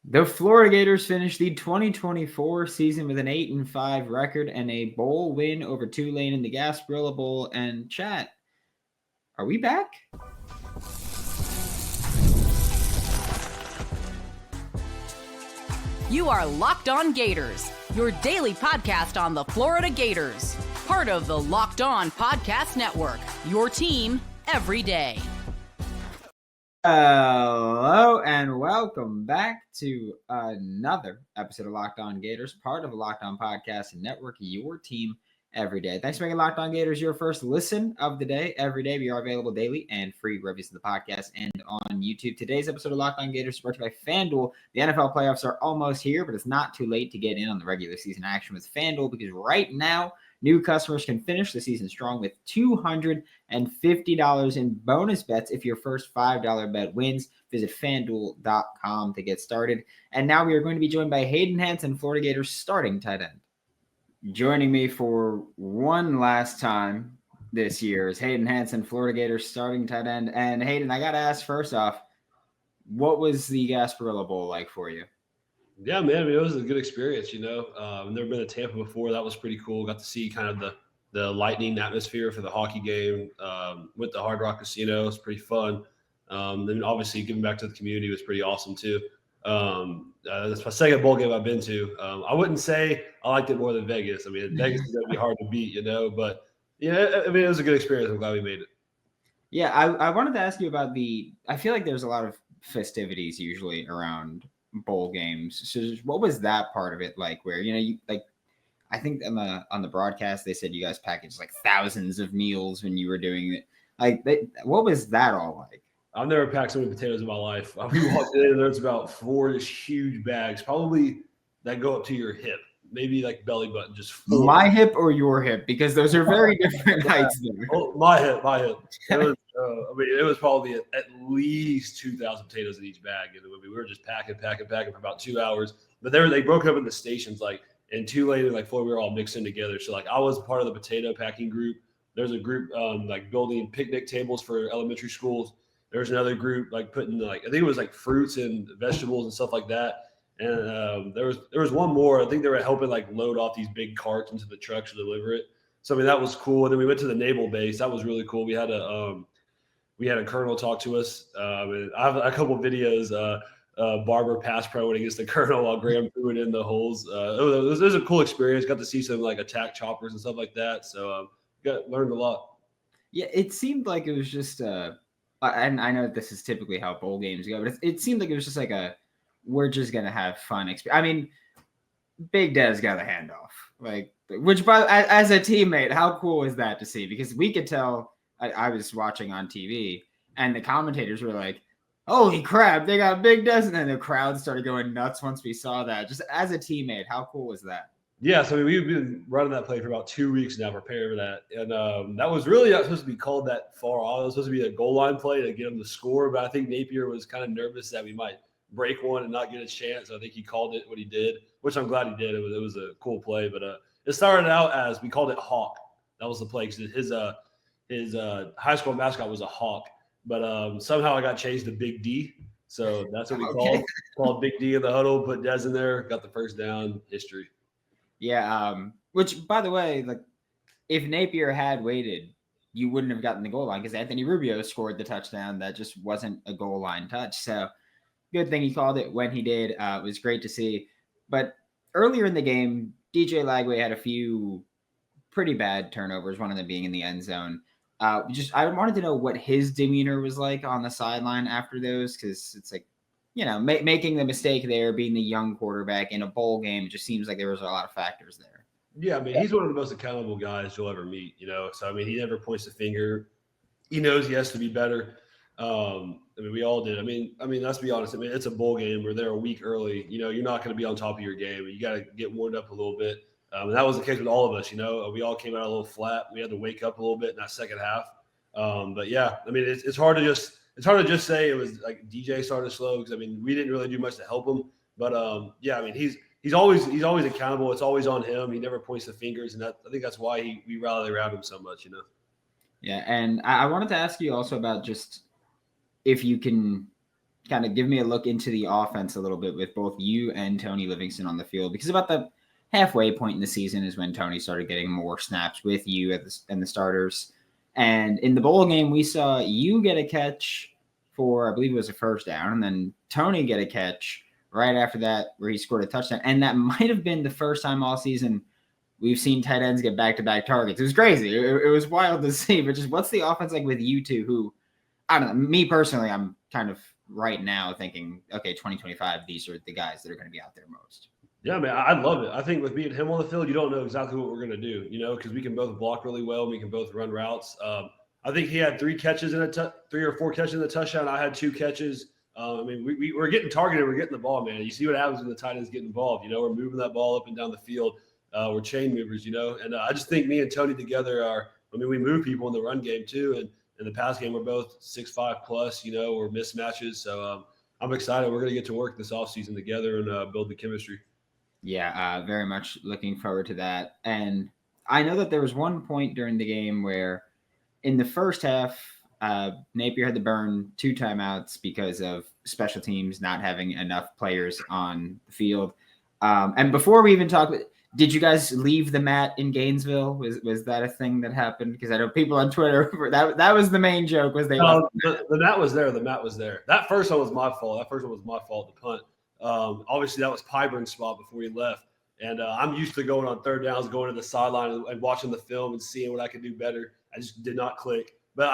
The Florida Gators finished the 2024 season with an 8-5 record and a bowl win over Tulane in the Gasparilla Bowl. And chat, are we back? You are Locked On Gators, your daily podcast on the Florida Gators. Part of the Locked On Podcast Network, your team every day. Hello and welcome back to another episode of Locked On Gators, part of the Locked On Podcast Network, your team every day. Thanks for making Locked On Gators your first listen of the day. Every day we are available daily and free reviews of the podcast and on YouTube. Today's episode of Locked On Gators is brought to you by FanDuel. The NFL playoffs are almost here, but it's not too late to get in on the regular season action with FanDuel because right now new customers can finish the season strong with $250 in bonus bets if your first $5 bet wins. Visit FanDuel.com to get started. And now we are going to be joined by Hayden Hansen, Florida Gators starting tight end. Joining me for one last time this year is Hayden Hansen, Florida Gators starting tight end. And Hayden, I got to ask first off, what was the Gasparilla Bowl like for you? Yeah, man. I mean, it was a good experience, you know. I've never been to Tampa before. That was pretty cool. Got to see kind of the lightning atmosphere for the hockey game. Went to Hard Rock Casino. It was pretty fun. Then obviously giving back to the community was pretty awesome too. That's my second bowl game I've been to. I wouldn't say I liked it more than Vegas. I mean, Vegas is going to be hard to beat, you know. But, yeah, I mean, it was a good experience. I'm glad we made it. Yeah, I wanted to ask you about I feel like there's a lot of festivities usually around bowl games. So what was that part of it like where, I think on the broadcast, they said you guys packaged like thousands of meals when you were doing it. What was that all like? I've never packed so many potatoes in my life. We walked in and there's about 4 just huge bags, probably that go up to your hip, maybe like belly button, just full. My hip or your hip? Because those are very different heights there. Oh, my hip. It was, it was probably at least 2,000 potatoes in each bag. And we were just packing for about 2 hours. But they broke up into stations, like in Tulane and like Florida, we were all mixing together. So like I was part of the potato packing group. There's a group like building picnic tables for elementary schools. There's another group like putting I think it was like fruits and vegetables and stuff like that. And there was one more. I think they were helping like load off these big carts into the trucks to deliver it. So I mean that was cool. And then we went to the naval base. That was really cool. We had a colonel talk to us. And I have a couple of videos. Barber pass pro against the colonel while Graham threw it in the holes. It was a cool experience. Got to see some like attack choppers and stuff like that. So learned a lot. Yeah, it seemed like it was just and I know this is typically how bowl games go, but it seemed like it was just like we're just gonna have fun experience. I mean, Big Dez got a handoff, as a teammate, how cool is that to see? Because we could tell. I was watching on TV, and the commentators were like, "Holy crap, they got Big Dez!" And then the crowd started going nuts once we saw that. Just as a teammate, how cool was that? Yeah, so we've been running that play for about 2 weeks now, preparing for that. And that was really not supposed to be called that far off. It was supposed to be a goal line play to get them to score, but I think Napier was kind of nervous that we might break one and not get a chance. I think he called it what he did, which I'm glad he did. It was a cool play, but it started out as we called it Hawk. That was the play because his high school mascot was a hawk, but somehow I got changed to Big D. So that's what we called Big D in the huddle, put Dez in there, got the first down, history. Yeah, which, by the way, like if Napier had waited, you wouldn't have gotten the goal line because Anthony Rubio scored the touchdown. That just wasn't a goal line touch. So good thing he called it when he did. It was great to see. But earlier in the game, DJ Lagway had a few pretty bad turnovers, one of them being in the end zone. I wanted to know what his demeanor was like on the sideline after those, because it's like, making the mistake there, being the young quarterback in a bowl game, it just seems like there was a lot of factors there. Yeah, I mean, he's one of the most accountable guys you'll ever meet, So, I mean, he never points the finger. He knows he has to be better. We all did. I mean, let's be honest. I mean, it's a bowl game. We're there a week early. You're not going to be on top of your game. You got to get warmed up a little bit. And that was the case with all of us, We all came out a little flat. We had to wake up a little bit in that second half. But, yeah, I mean, it's hard to just say it was like DJ started slow because, I mean, we didn't really do much to help him. But, yeah, I mean, he's always accountable. It's always on him. He never points the fingers. And I think that's why we rally around him so much, Yeah, and I wanted to ask you also about just if you can kind of give me a look into the offense a little bit with both you and Tony Livingston on the field, because about the halfway point in the season is when Tony started getting more snaps with you and the starters. And in the bowl game, we saw you get a catch for, I believe it was a first down, and then Tony get a catch right after that where he scored a touchdown. And that might have been the first time all season we've seen tight ends get back-to-back targets. It was crazy. It was wild to see. But just what's the offense like with you two who, I don't know, me personally, I'm kind of right now thinking, okay, 2025, these are the guys that are going to be out there most. Yeah, man, I love it. I think with me and him on the field, you don't know exactly what we're going to do, because we can both block really well. We can both run routes. I think he had 3 or 4 catches in the touchdown. I had 2 catches. We're getting targeted. We're getting the ball, man. You see what happens when the tight ends get involved. We're moving that ball up and down the field. We're chain movers, and I just think me and Tony together we move people in the run game too. And in the pass game, we're both 6'5" plus, we're mismatches. So I'm excited. We're going to get to work this offseason together and build the chemistry. Yeah, very much looking forward to that. And I know that there was one point during the game where in the first half, Napier had to burn 2 timeouts because of special teams not having enough players on the field. And before we even talk, did you guys leave the mat in Gainesville? Was that a thing that happened? Because I know people on Twitter, that was the main joke, was they left the mat was there. The mat was there. That first one was my fault. The punt. Obviously, that was Pyburn's spot before he left. And I'm used to going on third downs, going to the sideline and watching the film and seeing what I could do better. I just did not click. But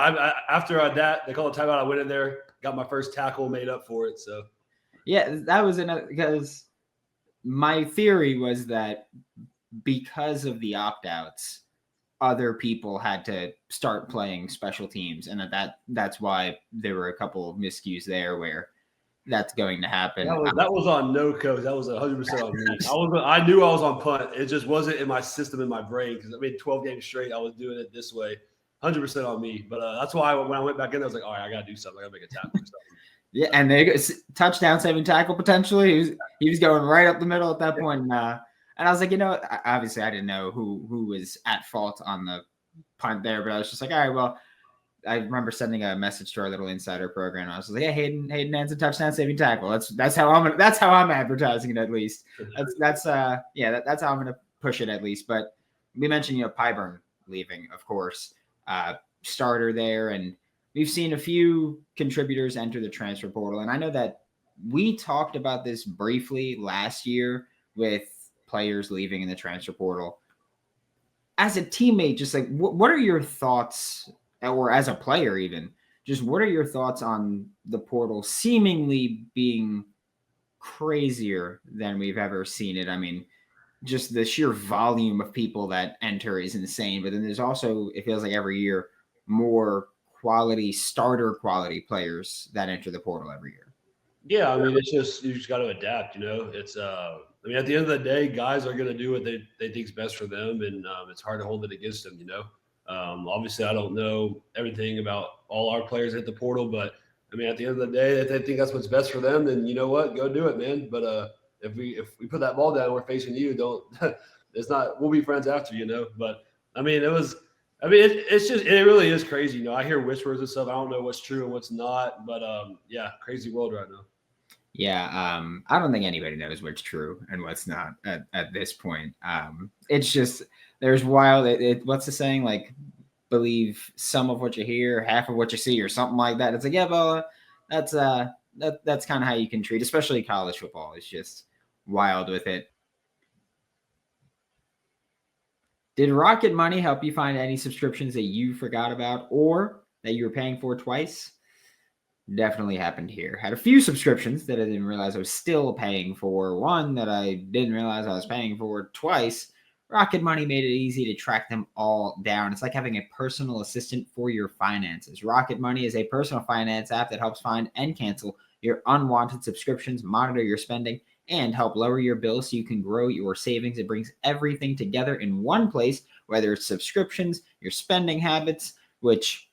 after that, they called a timeout. I went in there, got my first tackle, made up for it. So, yeah, that was another, because my theory was that because of the opt-outs, other people had to start playing special teams, and that's why there were a couple of miscues there where that's going to happen. That was on no coach. That was 100% on me. I knew I was on punt. It just wasn't in my system, in my brain, because 12 games straight, I was doing it this way. 100% on me. But that's why when I went back in, I was like, all right, I got to do something. I got to make a tackle or something. Yeah, and they touchdown saving tackle potentially. He was going right up the middle at that point. And I was like, obviously I didn't know who was at fault on the punt there, but I was just like, all right, well, I remember sending a message to our little insider program. I was like, "Hey, Hayden Hansen, touchdown saving tackle." That's how I'm advertising it, at least. That's how I'm gonna push it, at least. But we mentioned Pyburn leaving, of course, starter there, and we've seen a few contributors enter the transfer portal. And I know that we talked about this briefly last year with players leaving in the transfer portal. As a teammate, just like what are your thoughts? Or as a player even, just what are your thoughts on the portal seemingly being crazier than we've ever seen it? I mean, just the sheer volume of people that enter is insane. But then there's also, it feels like every year, more starter quality players that enter the portal every year. Yeah, it's just, you just got to adapt, It's, at the end of the day, guys are going to do what they think is best for them, and it's hard to hold it against them, Obviously, I don't know everything about all our players at the portal, but at the end of the day, if they think that's what's best for them, then you know what, go do it, man. But if we put that ball down, we're facing you. It's not. We'll be friends after, But it really is crazy. I hear whispers and stuff. I don't know what's true and what's not, but crazy world right now. Yeah, I don't think anybody knows what's true and what's not at this point. It's just. There's wild. What's the saying? Like, believe some of what you hear, half of what you see, or something like that. It's like, yeah, well, that's kind of how you can treat, especially college football. It's just wild with it. Did Rocket Money help you find any subscriptions that you forgot about or that you were paying for twice? Definitely happened here. Had a few subscriptions that I didn't realize I was still paying for. One that I didn't realize I was paying for twice. Rocket Money made it easy to track them all down. It's like having a personal assistant for your finances. Rocket Money is a personal finance app that helps find and cancel your unwanted subscriptions, monitor your spending, and help lower your bills so you can grow your savings. It brings everything together in one place, whether it's subscriptions, your spending habits, which,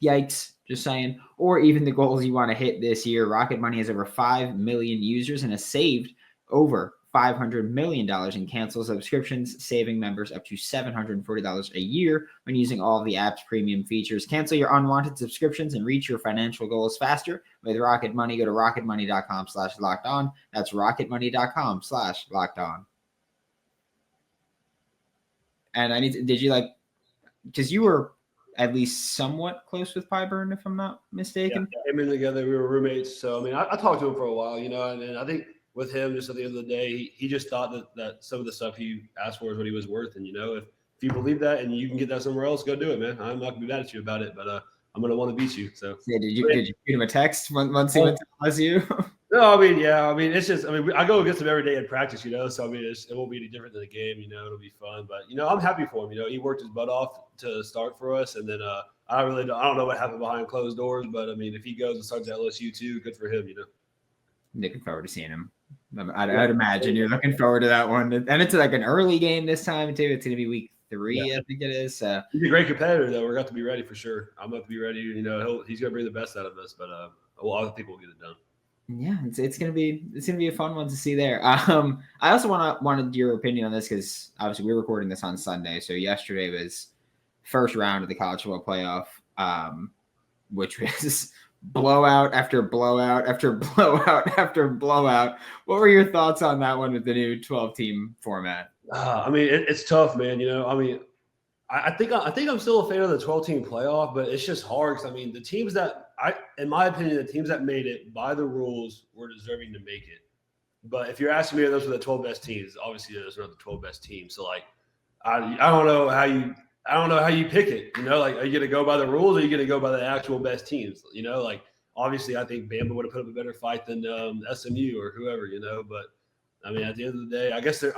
yikes, just saying, or even the goals you want to hit this year. Rocket Money has over 5 million users and has saved over $500 million in cancel subscriptions, saving members up to $740 a year when using all of the app's premium features. Cancel your unwanted subscriptions and reach your financial goals faster with Rocket Money. Go to rocketmoney.com/lockedon. That's rocketmoney.com/lockedon. And did you because you were at least somewhat close with Pyburn, if I'm not mistaken? Yeah, came in together. We were roommates. So, I mean, I talked to him for a while, and I think with him, just at the end of the day, he just thought that some of the stuff he asked for is what he was worth. And, if you believe that and you can get that somewhere else, go do it, man. I'm not going to be mad at you about it, but I'm going to want to beat you. So, yeah, did you shoot him a text once he went to LSU? No, it's just, I go against him every day in practice, so, it won't be any different than the game, it'll be fun. But, I'm happy for him. He worked his butt off to start for us. And then I don't know what happened behind closed doors, but, if he goes and starts at LSU too, good for him, Looking forward to seeing him. I'd imagine you're looking forward to that one. And it's like an early game this time, too. It's going to be week 3, I think it is. So. He's a great competitor, though. We're going to be ready for sure. I'm going to be ready. He's going to bring the best out of us, but I think we'll get it done. Yeah, it's gonna be a fun one to see there. I also wanted your opinion on this because obviously we're recording this on Sunday, so yesterday was first round of the college football playoff, which was blowout after blowout after blowout after blowout. What were your thoughts on that one with the new 12-team format? It's tough, man. I think I'm still a fan of the 12-team playoff, but it's just hard because the teams that in my opinion, the teams that made it by the rules were deserving to make it. But if you're asking me if those were the 12 best teams, obviously those are not the 12 best teams. So I don't know how you pick it. Are you gonna go by the rules or are you gonna go by the actual best teams? Obviously I think Bama would have put up a better fight than SMU or whoever. But at the end of the day, I guess they're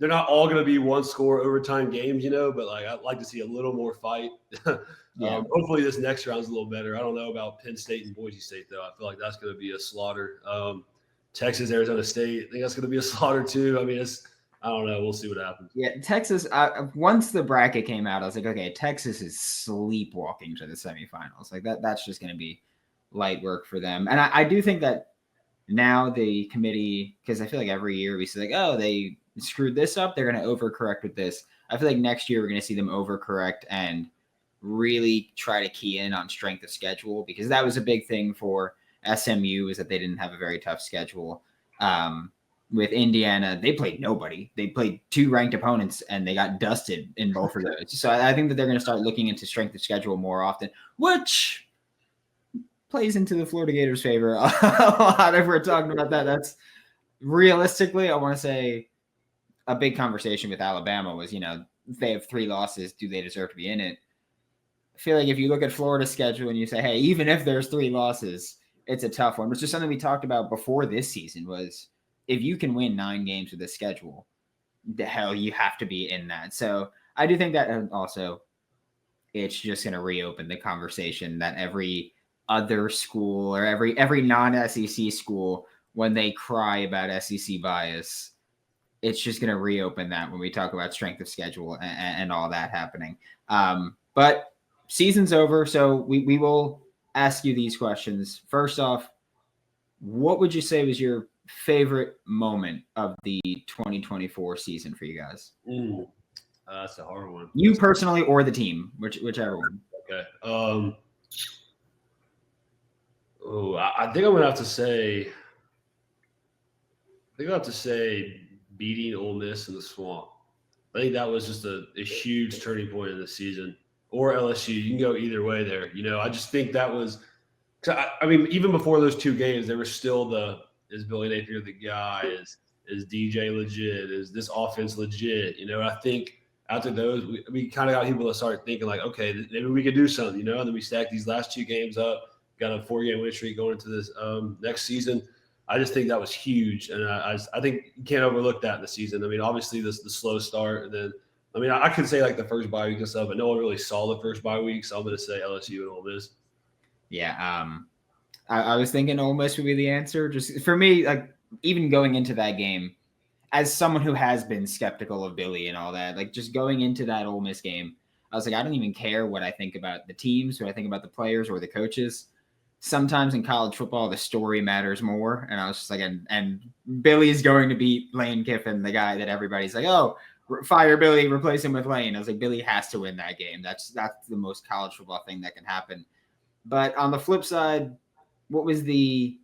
not all going to be one score overtime games, but I'd like to see a little more fight. Yeah. Hopefully this next round's a little better. I don't know about Penn State and Boise State, though. I feel like that's going to be a slaughter. Texas, Arizona State, I think that's going to be a slaughter too. I don't know. We'll see what happens. Yeah, Texas, once the bracket came out, I was like, okay, Texas is sleepwalking to the semifinals. That's just going to be light work for them. And I do think that now the committee, because I feel like every year we say they screwed this up, they're going to overcorrect with this. I feel like next year we're going to see them overcorrect and really try to key in on strength of schedule, because that was a big thing for SMU, is that they didn't have a very tough schedule. With Indiana, they played nobody. They played 2 ranked opponents and they got dusted in both of those. So I think that they're going to start looking into strength of schedule more often, which plays into the Florida Gators' favor a lot if we're talking about that. That's realistically, I want to say, a big conversation with Alabama was, if they have 3 losses, do they deserve to be in it? I feel like if you look at Florida's schedule and you say, hey, even if there's 3 losses, it's a tough one. Which is something we talked about before this season, was if you can win 9 games with this schedule, the hell, you have to be in that. So I do think that also it's just going to reopen the conversation that every other school or every non-SEC school, when they cry about SEC bias, it's just going to reopen that when we talk about strength of schedule and all that happening. But season's over, so we will ask you these questions. First off, what would you say was your favorite moment of the 2024 season for you guys? That's a hard one. You personally or the team, whichever one. Okay. I think I'm going to have to say beating Ole Miss in the Swamp. I think that was just a huge turning point in the season. Or LSU. You can go either way there. I just think that was – even before those 2 games, there was still is Billy Napier the guy? Is DJ legit? Is this offense legit? I think after those, we kind of got people to start thinking okay, maybe we could do something, and then we stacked these last 2 games up, got a 4-game win streak going into this next season. I just think that was huge, and I think you can't overlook that in the season. Obviously the slow start, and then I could say the first bye week and stuff, but no one really saw the first bye week, so I'm going to say LSU and Ole Miss. Yeah, I was thinking Ole Miss would be the answer. Just for me, even going into that game, as someone who has been skeptical of Billy and all that, just going into that Ole Miss game, I was like, I don't even care what I think about the teams, what I think about the players or the coaches. sometimes in college football, the story matters more. And I was just like, and Billy's going to beat Lane Kiffin, the guy that everybody's like, oh, fire Billy, replace him with Lane. I was like, Billy has to win that game. That's the most college football thing that can happen. But on the flip side, what was the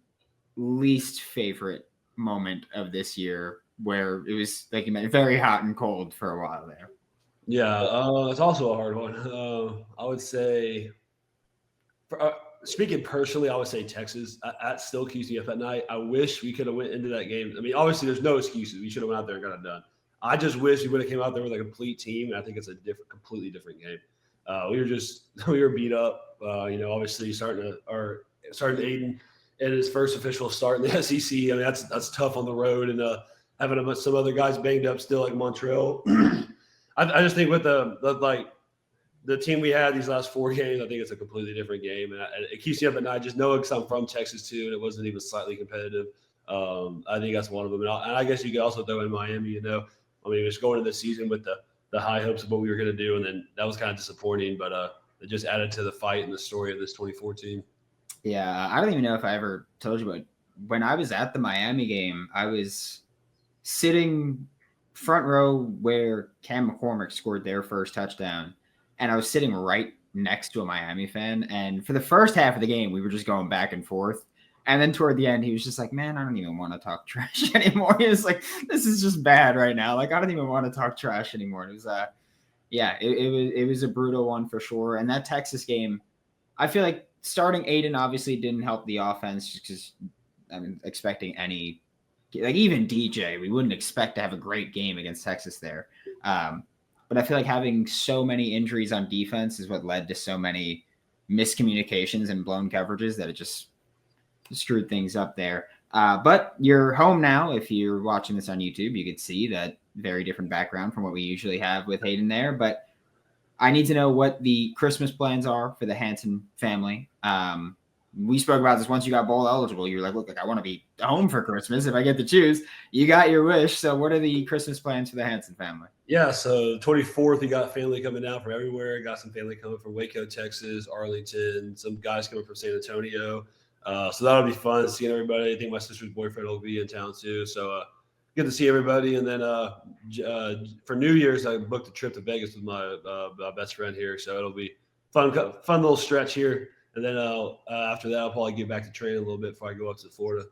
least favorite moment of this year where it was, like you mentioned, very hot and cold for a while there? Yeah, it's also a hard one. I would say, speaking personally, I would say Texas. That still keeps me up at night. I wish we could have went into that game. I mean, obviously, there's no excuses. We should have went out there and got it done. I just wish we would have came out there with a complete team, and I think it's a completely different game. We were beat up. Obviously starting Hayden in his first official start in the SEC. I mean, that's tough on the road, and having some other guys banged up still, like Montreal. I just think with the team we had these last 4 games, I think it's a completely different game, and it keeps you up at night just knowing, because I'm from Texas too, and it wasn't even slightly competitive. I think that's one of them, and I guess you could also throw in Miami. I mean, just going into the season with the high hopes of what we were going to do, and then that was kind of disappointing, but it just added to the fight and the story of this 2014. Yeah, I don't even know if I ever told you, but when I was at the Miami game, I was sitting front row where Cam McCormick scored their first touchdown, and I was sitting right next to a Miami fan. And for the first half of the game, we were just going back and forth. And then toward the end, he was just like, man, I don't even want to talk trash anymore. He was like, this is just bad right now. Like, I don't even want to talk trash anymore. It was, it was a brutal one for sure. And that Texas game, I feel like starting Aiden obviously didn't help the offense, just because I'm expecting even DJ, we wouldn't expect to have a great game against Texas there. But I feel like having so many injuries on defense is what led to so many miscommunications and blown coverages that it just screwed things up there. But you're home now. If you're watching this on YouTube, you could see that very different background from what we usually have with Hayden there. But I need to know what the Christmas plans are for the Hansen family. We spoke about this once you got bowl eligible. You're like, look, I want to be home for Christmas if I get to choose. You got your wish. So what are the Christmas plans for the Hansen family? Yeah, so 24th, you got family coming down from everywhere. Got some family coming from Waco, Texas, Arlington, some guys coming from San Antonio. So that'll be fun seeing everybody. I think my sister's boyfriend will be in town too. So good to see everybody. And then for New Year's, I booked a trip to Vegas with my best friend here. So it'll be fun little stretch here. And then after that, I'll probably get back to training a little bit before I go up to Florida.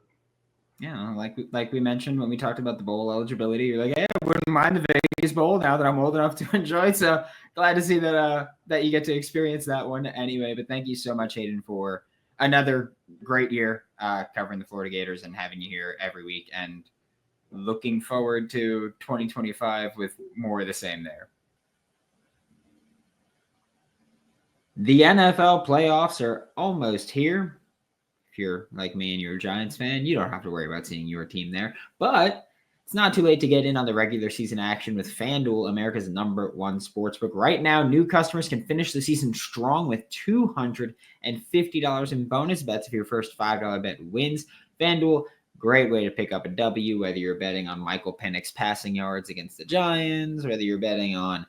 Yeah, like we mentioned when we talked about the bowl eligibility, you're like, hey, I wouldn't mind the Vegas Bowl now that I'm old enough to enjoy it. So glad to see that you get to experience that one anyway. But thank you so much, Hayden, for another great year covering the Florida Gators and having you here every week. And looking forward to 2025 with more of the same there. The NFL playoffs are almost here. If you're like me and you're a Giants fan, you don't have to worry about seeing your team there. But it's not too late to get in on the regular season action with FanDuel, America's #1 sportsbook. Right now, new customers can finish the season strong with $250 in bonus bets if your first $5 bet wins. FanDuel, great way to pick up a W, whether you're betting on Michael Penix's passing yards against the Giants, whether you're betting on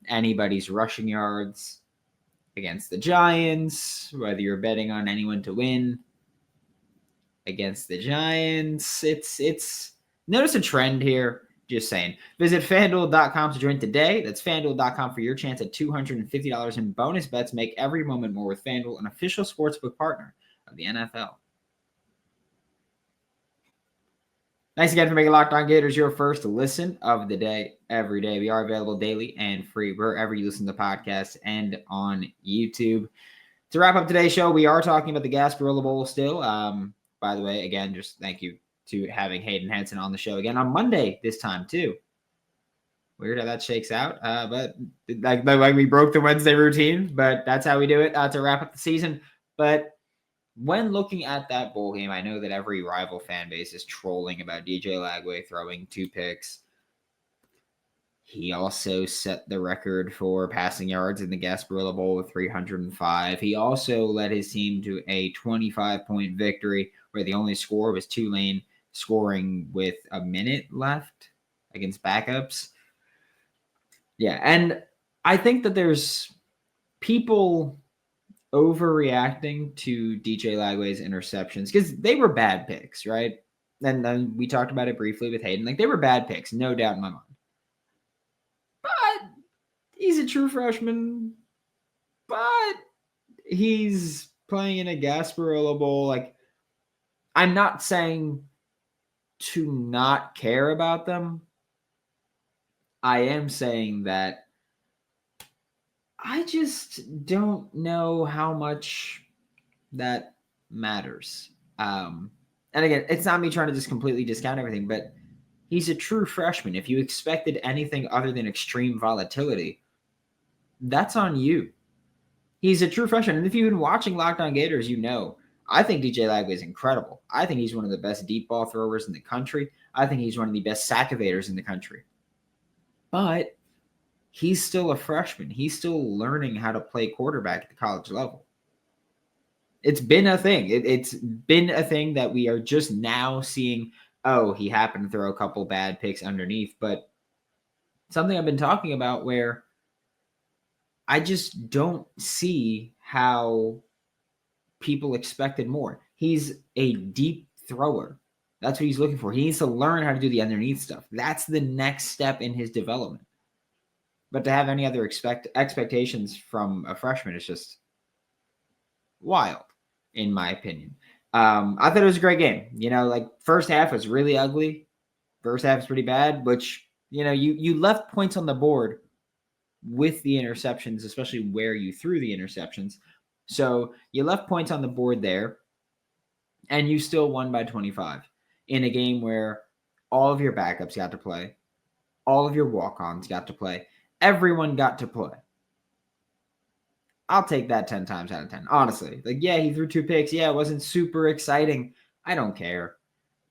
anybody's rushing yards against the Giants, whether you're betting on anyone to win against the Giants. It's notice a trend here. Just saying. Visit FanDuel.com to join today. That's FanDuel.com for your chance at $250 in bonus bets. Make every moment more with FanDuel, an official sportsbook partner of the NFL. Thanks again for making Locked On Gators your first listen of the day every day. We are available daily and free wherever you listen to podcasts and on YouTube. To wrap up today's show, we are talking about the Gasparilla Bowl still. By the way, again, just thank you to having Hayden Hansen on the show again on Monday this time too. Weird how that shakes out. But like we broke the Wednesday routine, but that's how we do it to wrap up the season. But when looking at that bowl game, I know that every rival fan base is trolling about DJ Lagway throwing 2 picks. He also set the record for passing yards in the Gasparilla Bowl with 305. He also led his team to a 25-point victory where the only score was Tulane scoring with a minute left against backups. Yeah, and I think that there's people overreacting to DJ Lagway's interceptions because they were bad picks, right? And then we talked about it briefly with Hayden. Like, they were bad picks, no doubt in my mind. But he's a true freshman. But he's playing in a Gasparilla Bowl. Like, I'm not saying to not care about them. I am saying that I just don't know how much that matters. And again, it's not me trying to just completely discount everything, but he's a true freshman. If you expected anything other than extreme volatility, that's on you. He's a true freshman. And if you've been watching Locked On Gators, you know, I think DJ Lagway is incredible. I think he's one of the best deep ball throwers in the country. I think he's one of the best sack evaders in the country. But he's still a freshman. He's still learning how to play quarterback at the college level. It's been a thing. It's been a thing that we are just now seeing. Oh, he happened to throw a couple bad picks underneath. But something I've been talking about where I just don't see how people expected more. He's a deep thrower. That's what he's looking for. He needs to learn how to do the underneath stuff. That's the next step in his development. But to have any other expectations from a freshman is just wild, in my opinion. I thought it was a great game. You know, like, first half was really ugly. First half was pretty bad, which, you know, you left points on the board with the interceptions, especially where you threw the interceptions. So you left points on the board there, and you still won by 25 in a game where all of your backups got to play, all of your walk-ons got to play, everyone got to play. I'll take that 10 times out of 10, honestly. Like, yeah, he threw 2 picks. Yeah, it wasn't super exciting. I don't care.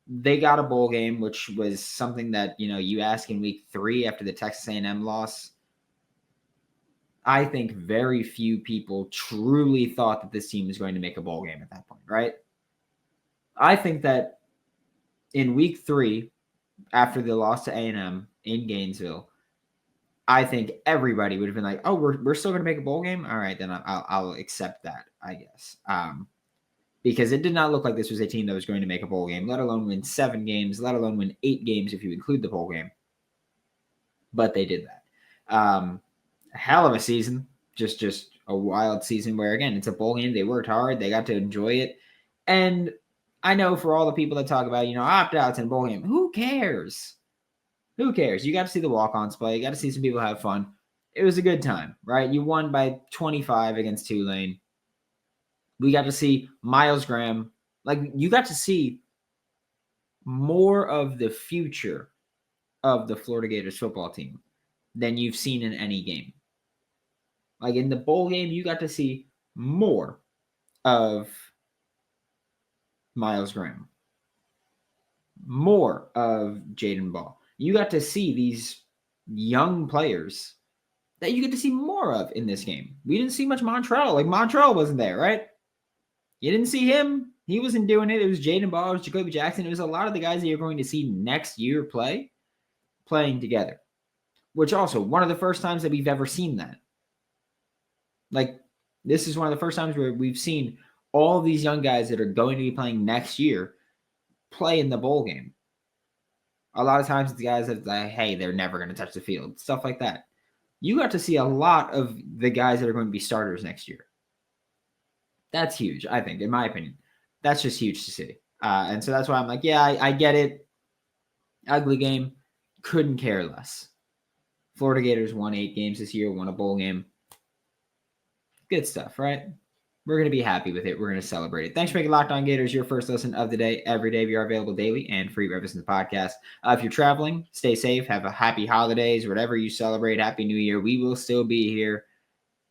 They got a bowl game, which was something that, you know, you ask in week 3 after the Texas A&M loss. I think very few people truly thought that this team was going to make a bowl game at that point, right? I think that in week 3, after the loss to A&M in Gainesville, I think everybody would have been like, oh, we're still going to make a bowl game? All right, then I'll accept that, I guess. Because it did not look like this was a team that was going to make a bowl game, let alone win 7 games, let alone win 8 games if you include the bowl game. But they did that. Hell of a season, just a wild season where, again, it's a bowl game. They worked hard. They got to enjoy it. And I know for all the people that talk about, you know, opt-outs in bowl game, who cares? Who cares? You got to see the walk-ons play. You got to see some people have fun. It was a good time, right? You won by 25 against Tulane. We got to see Miles Graham. Like, you got to see more of the future of the Florida Gators football team than you've seen in any game. Like, in the bowl game, you got to see more of Miles Graham, more of Jaden Ball. You got to see these young players that you get to see more of in this game. We didn't see much Montrell. Like, Montrell wasn't there, right? You didn't see him. He wasn't doing it. It was Jaden Ball. It was Jacoby Jackson. It was a lot of the guys that you're going to see next year playing together, which also one of the first times that we've ever seen that. Like, this is one of the first times where we've seen all of these young guys that are going to be playing next year play in the bowl game. A lot of times it's guys that, like, hey, they're never going to touch the field, stuff like that. You got to see a lot of the guys that are going to be starters next year. That's huge, I think, in my opinion. That's just huge to see. And so that's why I'm like, yeah, I get it. Ugly game. Couldn't care less. Florida Gators won 8 games this year, won a bowl game. Good stuff, right? We're going to be happy with it. We're going to celebrate it. Thanks for making Locked On Gators your first listen of the day. Every day we are available daily and free to listen to the podcast. If you're traveling, stay safe. Have a happy holidays, whatever you celebrate. Happy New Year. We will still be here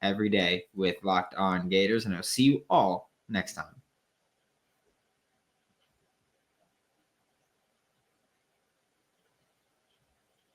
every day with Locked On Gators, and I'll see you all next time.